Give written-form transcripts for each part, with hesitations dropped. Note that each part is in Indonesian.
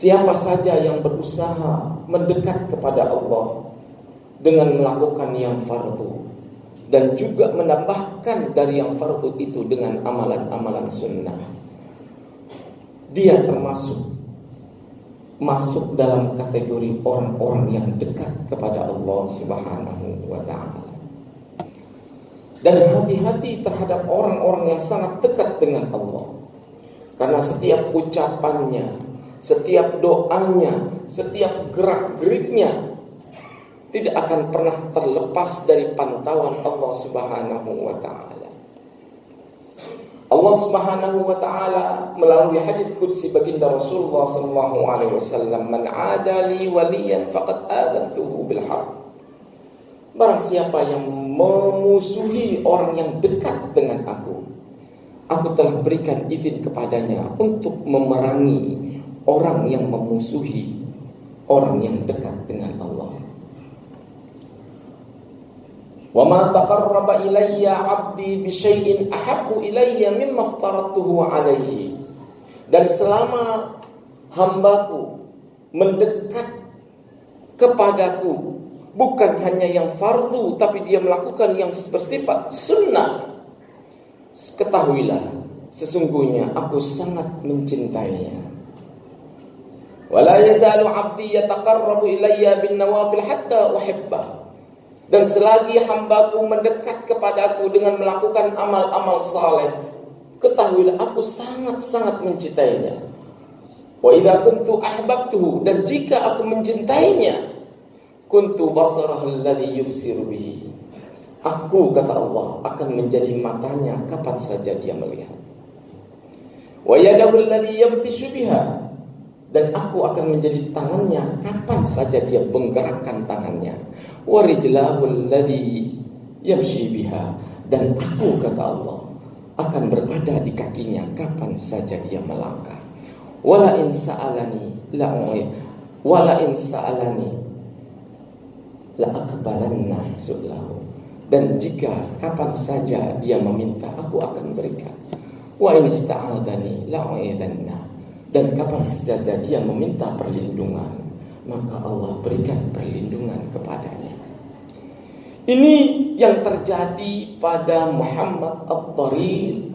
Siapa saja yang berusaha mendekat kepada Allah dengan melakukan yang fardu dan juga menambahkan dari yang fardu itu dengan amalan-amalan sunnah, dia masuk dalam kategori orang-orang yang dekat kepada Allah Subhanahu wa ta'ala. Dan hati-hati terhadap orang-orang yang sangat dekat dengan Allah, karena setiap ucapannya, setiap doanya, setiap gerak-geriknya tidak akan pernah terlepas dari pantauan Allah Subhanahu wa ta'ala. Allah Subhanahu wa ta'ala melalui hadis qudsi baginda Rasulullah sallallahu alaihi wasallam, "Man 'ada li waliyan faqad adantuhu bil harb." Barang siapa yang memusuhi orang yang dekat dengan aku telah berikan izin kepadanya untuk memerangi orang yang memusuhi orang yang dekat dengan Allah. Wa ma taqarraba ilayya 'abdi bi syai'in ahabbu ilayya mimma aftaratuhu 'alaihi. Dan selama hambaku mendekat kepadaku bukan hanya yang fardu, tapi dia melakukan yang bersifat sunnah, ketahuilah sesungguhnya aku sangat mencintainya. Wala yazalu 'abdi yataqarrabu ilayya bin nawafil hatta uhibbah. Dan selagi hambaku mendekat kepadaku dengan melakukan amal-amal saleh, ketahuilah aku sangat-sangat mencintainya. Wa idza kuntu ahbabtuhu, dan jika aku mencintainya, kuntu basarahu alladhi yubsiru bihi. Aku, kata Allah, akan menjadi matanya kapan saja dia melihat. Wa yadahu alladhi yabtishu biha, dan aku akan menjadi tangannya kapan saja dia menggerakkan tangannya. Wa rijlahu alladhi yamshi biha, dan aku, kata Allah, akan berada di kakinya kapan saja dia melangkah. Wala in sa'alani la aqbalanna su'lahu, dan jika kapan saja dia meminta, aku akan berikan. Wa in ista'adani la'u'idanna, dan kapan saja dia meminta perlindungan, maka Allah berikan perlindungan kepadanya. Ini yang terjadi pada Muhammad Ad-Dharir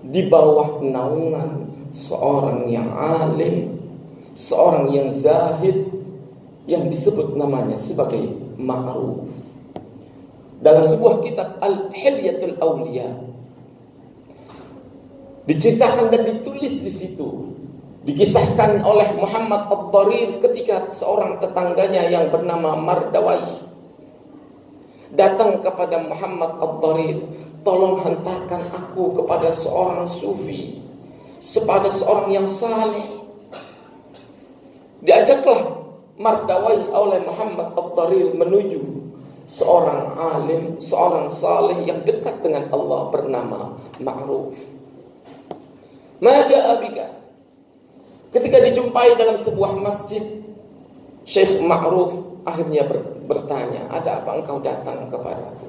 di bawah naungan seorang yang alim, seorang yang zahid, yang disebut namanya sebagai Ma'ruf. Dalam sebuah kitab Al-Hilyatul Awliya diceritakan dan ditulis di situ, dikisahkan oleh Muhammad Ad-Dharir ketika seorang tetangganya yang bernama Mardawai datang kepada Muhammad Ad-Dharir, "Tolong hantarkan aku kepada seorang sufi, kepada seorang yang saleh." Diajaklah Mardawai oleh Muhammad Ad-Dharir menuju seorang alim, seorang saleh yang dekat dengan Allah bernama Ma'ruf. Ma ja'a bika? Ketika dijumpai dalam sebuah masjid, Syekh Ma'ruf akhirnya bertanya, "Ada apa engkau datang kepadaku?"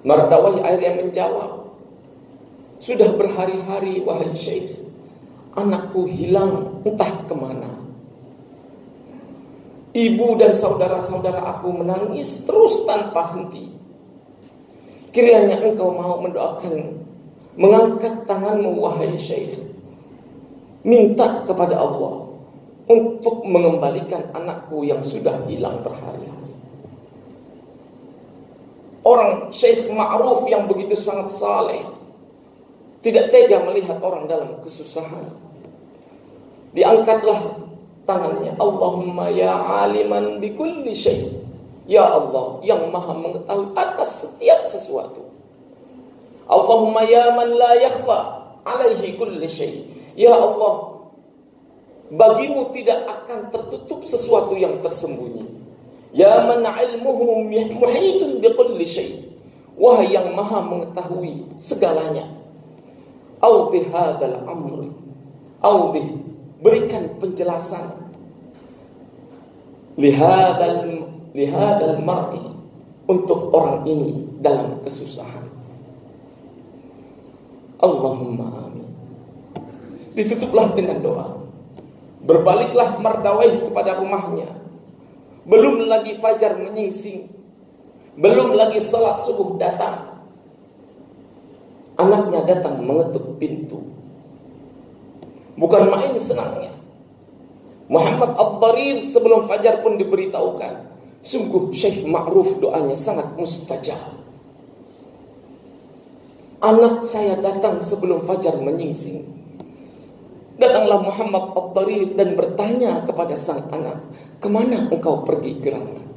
Mardawai akhirnya menjawab, "Sudah berhari-hari wahai Syekh, anakku hilang entah kemana. Ibu dan saudara-saudara aku menangis terus tanpa henti. Kiranya engkau mau mendoakan, mengangkat tanganmu wahai Syekh, minta kepada Allah untuk mengembalikan anakku yang sudah hilang berhari-hari." Orang Syekh Ma'ruf yang begitu sangat saleh tidak tega melihat orang dalam kesusahan. Diangkatlah tangannya, "Allahumma ya aliman bikulli syai'." Ya Allah yang maha mengetahui atas setiap sesuatu. "Allahumma ya man la yakhfa alaihi kulli syai'." Ya Allah, bagimu tidak akan tertutup sesuatu yang tersembunyi. "Ya man ilmuhu muhitun bikulli syai'." Wahai yang maha mengetahui segalanya. "Awdih hadzal amri." Awdih, berikan penjelasan. Lihadal mar'i, untuk orang ini dalam kesusahan. Allahumma amin. Ditutuplah dengan doa. Berbaliklah Mardawaih kepada rumahnya. Belum lagi fajar menyingsing, belum lagi salat subuh datang, anaknya datang mengetuk pintu. Bukan main senangnya. Muhammad Ad-Dharir sebelum fajar pun diberitahukan, sungguh Syekh Ma'ruf doanya sangat mustajab. Anak saya datang sebelum fajar menyingsing. Datanglah Muhammad Ad-Dharir dan bertanya kepada sang anak, kemana engkau pergi gerangan?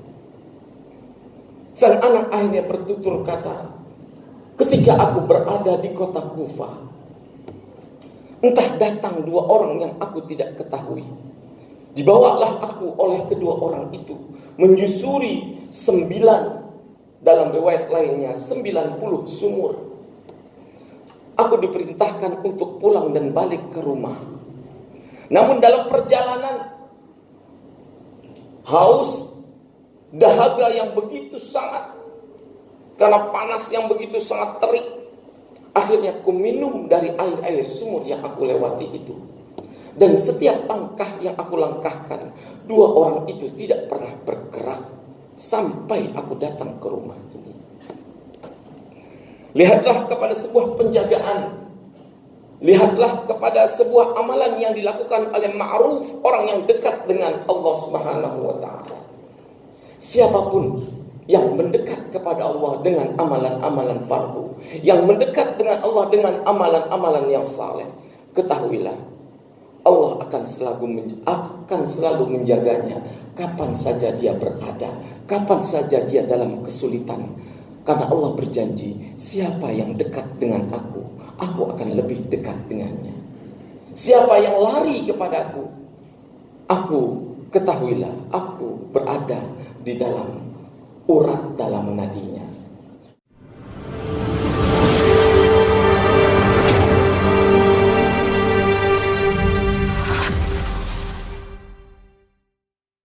Sang anak akhirnya bertutur kata, ketika aku berada di kota Kufah, entah datang dua orang yang aku tidak ketahui. Dibawalah aku oleh kedua orang itu menyusuri 9, dalam riwayat lainnya 90 sumur. Aku diperintahkan untuk pulang dan balik ke rumah. Namun dalam perjalanan, haus, dahaga yang begitu sangat, karena panas yang begitu sangat terik, akhirnya aku minum dari air-air sumur yang aku lewati itu. Dan setiap langkah yang aku langkahkan, dua orang itu tidak pernah bergerak sampai aku datang ke rumah ini. Lihatlah kepada sebuah penjagaan, lihatlah kepada sebuah amalan yang dilakukan oleh Ma'ruf, orang yang dekat dengan Allah Subhanahu wa ta'ala. Siapapun yang mendekat kepada Allah dengan amalan-amalan fardu, yang mendekat dengan Allah dengan amalan-amalan yang saleh, ketahuilah Allah akan selalu menjaganya kapan saja dia berada, kapan saja dia dalam kesulitan. Karena Allah berjanji, siapa yang dekat dengan aku akan lebih dekat dengannya. Siapa yang lari kepadaku, ketahuilah, aku berada di dalam urat dalam nadinya.